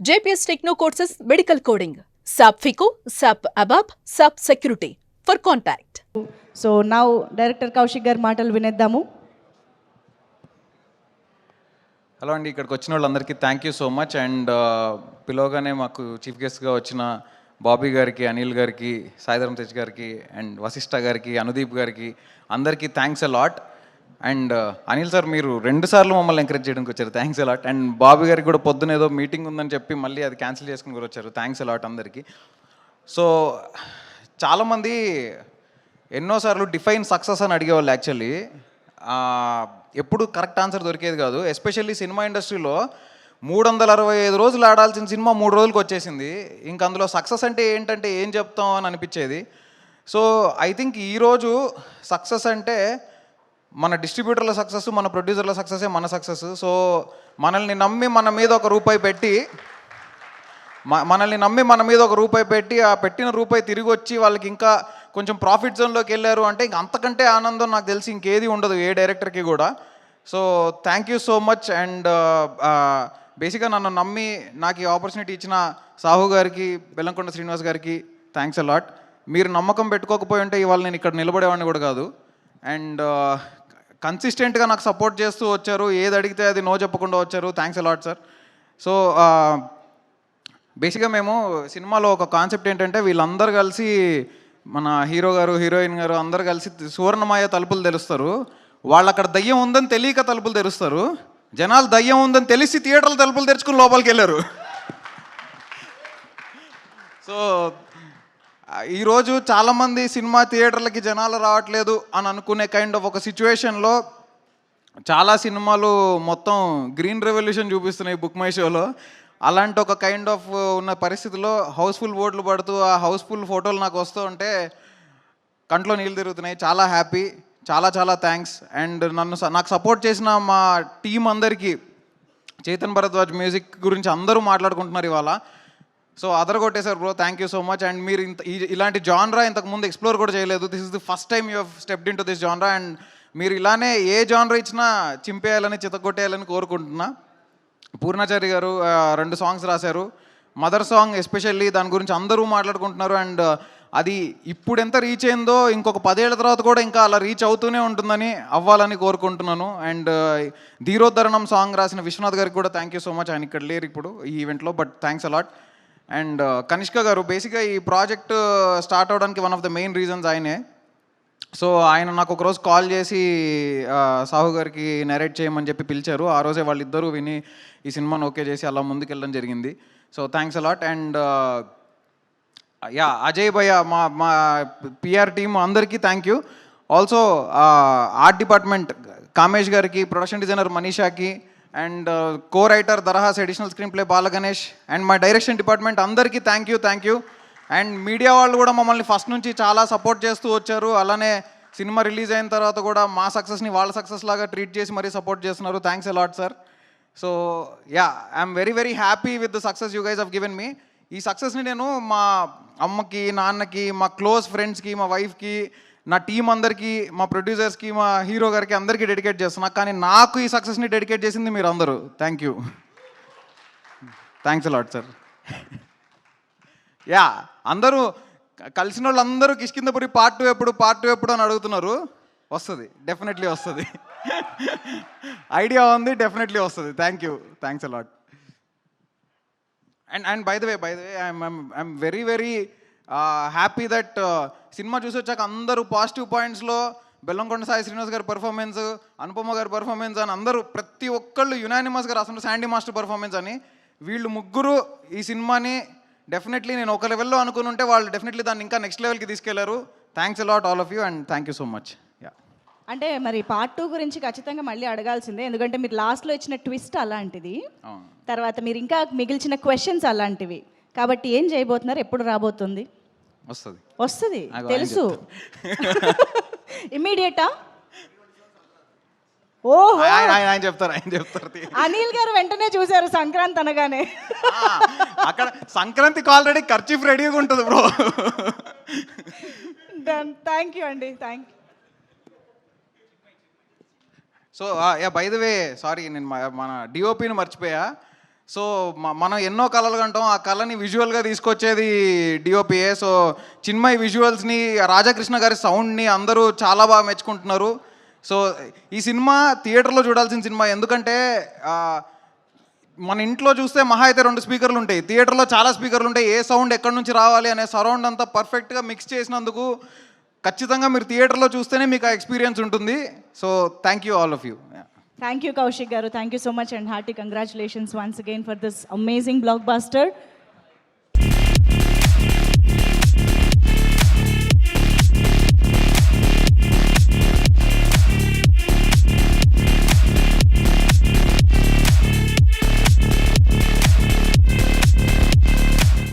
JPS Techno Courses Medical Coding, SAP FICO, SAP ABAP, SAP Security. For contact. So now director Kaushik గారి మాటలు వినేద్దాము. Hello అండి, ఇక్కడికి వచ్చిన వాళ్ళందరికీ thank you so much. And పిలవగానే మాకు చీఫ్ గెస్ట్గా వచ్చిన బాబీ గారికి, అనిల్ గారికి, సాయిధరం తేజ్ గారికి, అండ్ వశిష్ఠ గారికి, అనుదీప్ గారికి అందరికీ thanks a lot. And Anil sir, మీరు 2 సార్లు మమ్మల్ని ఎంకరేజ్ చేయడానికి వచ్చారు, thanks a lot. And Bobby గారికి కూడా పొద్దున ఏదో మీటింగ్ ఉందని చెప్పి మళ్ళీ అది క్యాన్సిల్ చేసుకుని కూడా వచ్చారు, థ్యాంక్స్ అ లాట్ అందరికీ. సో చాలామంది ఎన్నోసార్లు డిఫైన్ సక్సెస్ అని అడిగేవాళ్ళు. యాక్చువల్లీ ఎప్పుడు కరెక్ట్ ఆన్సర్ దొరికేది కాదు. ఎస్పెషల్లీ సినిమా ఇండస్ట్రీలో 365 రోజులు ఆడాల్సిన సినిమా 3 రోజులకు వచ్చేసింది. ఇంక అందులో సక్సెస్ అంటే ఏంటంటే ఏం చెప్తాం అని అనిపించేది. సో ఐ థింక్ ఈరోజు సక్సెస్ అంటే మన డిస్ట్రిబ్యూటర్ల సక్సెస్, మన ప్రొడ్యూసర్ల సక్సెసే మన సక్సెస్. సో మనల్ని నమ్మి మన మీద ఒక రూపాయి పెట్టి ఆ పెట్టిన రూపాయి తిరిగి వచ్చి వాళ్ళకి ఇంకా కొంచెం ప్రాఫిట్ జోన్లోకి వెళ్ళారు అంటే ఇంక అంతకంటే ఆనందం నాకు తెలిసి ఇంకేది ఉండదు ఏ డైరెక్టర్కి కూడా. So thank you so much. And బేసిక్గా నన్ను నమ్మి నాకు ఈ ఆపర్చునిటీ ఇచ్చిన సాహు గారికి, బెల్లంకొండ శ్రీనివాస్ గారికి థ్యాంక్స్ అ లాట్. మీరు నమ్మకం పెట్టుకోకపోయి ఉంటే ఇవాళ నేను ఇక్కడ నిలబడేవాడిని కూడా కాదు. అండ్ కన్సిస్టెంట్గా నాకు సపోర్ట్ చేస్తూ వచ్చారు, ఏది అడిగితే అది నో చెప్పకుండా వచ్చారు, thanks a lot sir. So బేసిక్గా మేము సినిమాలో ఒక కాన్సెప్ట్ ఏంటంటే వీళ్ళందరూ కలిసి, మన హీరో గారు, హీరోయిన్ గారు అందరు కలిసి సువర్ణమాయ తలుపులు తెరుస్తారు. వాళ్ళు అక్కడ దయ్యం ఉందని తెలియక తలుపులు తెరుస్తారు. జనాలు దయ్యం ఉందని తెలిసి థియేటర్లు తలుపులు తెరుచుకుని లోపలికి వెళ్ళారు. సో ఈరోజు చాలామంది సినిమా థియేటర్లకి జనాలు రావట్లేదు అని అనుకునే కైండ్ ఆఫ్ ఒక సిచ్యువేషన్లో చాలా సినిమాలు మొత్తం గ్రీన్ రెవల్యూషన్ చూపిస్తున్నాయి బుక్ మై షోలో. అలాంటి ఒక కైండ్ ఆఫ్ ఉన్న పరిస్థితిలో హౌస్ఫుల్ బోర్డులు పడుతూ ఆ హౌస్ఫుల్ ఫోటోలు నాకు వస్తూ ఉంటే కంట్లో నీళ్ళు తిరుగుతున్నాయి. చాలా హ్యాపీ, చాలా చాలా థ్యాంక్స్. అండ్ నాకు సపోర్ట్ చేసిన మా టీం అందరికీ, చేతన్ భరద్వాజ్ మ్యూజిక్ గురించి అందరూ మాట్లాడుకుంటున్నారు ఇవాళ. సో అదరగొట్టేశారు bro, thank you so much. And మీరు ఇలాంటి జాన్రా ఇంతకుముందు ఎక్స్ప్లోర్ కూడా చేయలేదు. This is the first time you have stepped in to this genre. And మీరు ఇలానే ఏ జాన్రా ఇచ్చినా చింపేయాలని, చితగొట్టేయాలని కోరుకుంటున్నా. పూర్ణాచారి గారు 2 సాంగ్స్ రాశారు. మదర్ సాంగ్ ఎస్పెషల్లీ దాని గురించి అందరూ మాట్లాడుకుంటున్నారు. అండ్ అది ఇప్పుడు ఎంత రీచ్ అయిందో ఇంకొక 10 ఏళ్ల తర్వాత కూడా ఇంకా అలా రీచ్ అవుతూనే ఉంటుందని, అవ్వాలని కోరుకుంటున్నాను. అండ్ ధీరోద్ధరణం సాంగ్ రాసిన విశ్వనాథ్ గారికి కూడా థ్యాంక్ యూ సో మచ్. ఆయన ఇక్కడ లేరు ఇప్పుడు ఈ ఈవెంట్లో, but thanks a lot. And Kanishka గారు, బేసిక్గా ఈ ప్రాజెక్ట్ స్టార్ట్ అవడానికి one of the main reasons ఆయనే. సో ఆయన నాకు ఒకరోజు కాల్ చేసి సాహు గారికి నరేట్ చేయమని చెప్పి పిలిచారు. ఆ రోజే వాళ్ళిద్దరూ విని ఈ సినిమాను ఓకే చేసి అలా ముందుకెళ్ళడం జరిగింది. So thanks a lot. And Ajay భయ్య, మా పిఆర్ టీమ్ అందరికీ thank you. Also art department Kamesh గారికి, ప్రొడక్షన్ డిజైనర్ మనీషాకి, and co writer Darahas, additional screenplay Balaganesh, and మా డైరెక్షన్ డిపార్ట్మెంట్ అందరికీ థ్యాంక్ యూ. అండ్ మీడియా వాళ్ళు కూడా మమ్మల్ని ఫస్ట్ నుంచి చాలా సపోర్ట్ చేస్తూ వచ్చారు. అలానే సినిమా రిలీజ్ అయిన తర్వాత కూడా మా సక్సెస్ని వాళ్ళ సక్సెస్ లాగా ట్రీట్ చేసి మరీ సపోర్ట్ చేస్తున్నారు, thanks a lot sir. So I'm very very happy with the success you guys have given me. ఈ సక్సెస్ని నేను మా అమ్మకి, నాన్నకి, మా క్లోజ్ ఫ్రెండ్స్కి, మా వైఫ్కి, నా టీం అందరికీ, మా ప్రొడ్యూసర్స్కి, మా హీరో గారికి అందరికీ డెడికేట్ చేస్తున్నా. కానీ నాకు ఈ సక్సెస్ని డెడికేట్ చేసింది మీరు అందరూ, thank you, thanks a lot sir. అందరూ కలిసిన వాళ్ళు అందరూ కిష్కిందపురి పార్ట్ 2 ఎప్పుడు అని అడుగుతున్నారు. వస్తుంది, డెఫినెట్లీ వస్తుంది. ఐడియా ఉంది, డెఫినెట్లీ వస్తుంది. Thank you, thanks a lot. And by the way I'm very very happy that cinema చూసి వచ్చాక అందరూ పాజిటివ్ పాయింట్స్లో బెల్లంకొండ సాయి శ్రీనివాస్ గారి పర్ఫార్మెన్స్, అనుపమ గారి పర్ఫార్మెన్స్ అని అందరూ ప్రతి ఒక్కళ్ళు యునానిమస్గా రాస్తున్నారు శాండీ మాస్టర్ పర్ఫార్మెన్స్ అని. వీళ్ళు ముగ్గురు ఈ సినిమాని డెఫినెట్లీ, నేను ఒక లెవెల్లో అనుకుని ఉంటే వాళ్ళు డెఫినెట్లీ దాన్ని ఇంకా నెక్స్ట్ లెవెల్కి తీసుకెళ్లారు. Thanks a lot all of you and thank you so much. అంటే మరి పార్ట్ 2 గురించి ఖచ్చితంగా మళ్ళీ అడగాల్సిందే, ఎందుకంటే మీరు లాస్ట్లో ఇచ్చిన ట్విస్ట్ అలాంటిది, తర్వాత మీరు ఇంకా మిగిల్చిన క్వశ్చన్స్ అలాంటివి. కాబట్టి ఏం చేయబోతున్నారు, ఎప్పుడు రాబోతుంది? వస్తుంది తెలుసు. ఇమ్మీడియటా? ఓహో, ఆయన చెప్తారు. అనిల్ గారు వెంటనే చూశారు సంక్రాంతి అనగానే. అక్కడ సంక్రాంతికి ఆల్రెడీ ఖర్చీఫ్ రెడీగా ఉంటుంది బ్రో. డన్, థ్యాంక్ యూ అండి, thank you. So by the way, sorry, నేను మన డిఓపిని మర్చిపోయా. సో మనం ఎన్నో కళలు కంటాం, ఆ కళని విజువల్గా తీసుకొచ్చేది డిఓపిఏ. సో చిన్మయ్ విజువల్స్ని, రాధాకృష్ణ గారి సౌండ్ని అందరూ చాలా బాగా మెచ్చుకుంటున్నారు. సో ఈ సినిమా థియేటర్లో చూడాల్సిన సినిమా. ఎందుకంటే మన ఇంట్లో చూస్తే మహా అయితే 2 స్పీకర్లు ఉంటాయి, థియేటర్లో చాలా స్పీకర్లు ఉంటాయి. ఏ సౌండ్ ఎక్కడి నుంచి రావాలి అనే సరౌండ్ అంతా పర్ఫెక్ట్గా మిక్స్ చేసినందుకు ఖచ్చితంగా మీరు థియేటర్లో చూస్తేనే మీకు ఆ ఎక్స్పీరియన్స్ ఉంటుంది. So thank you all of you. Thank you Kaushik గారు, thank you so much and hearty congratulations once again for this amazing block buster.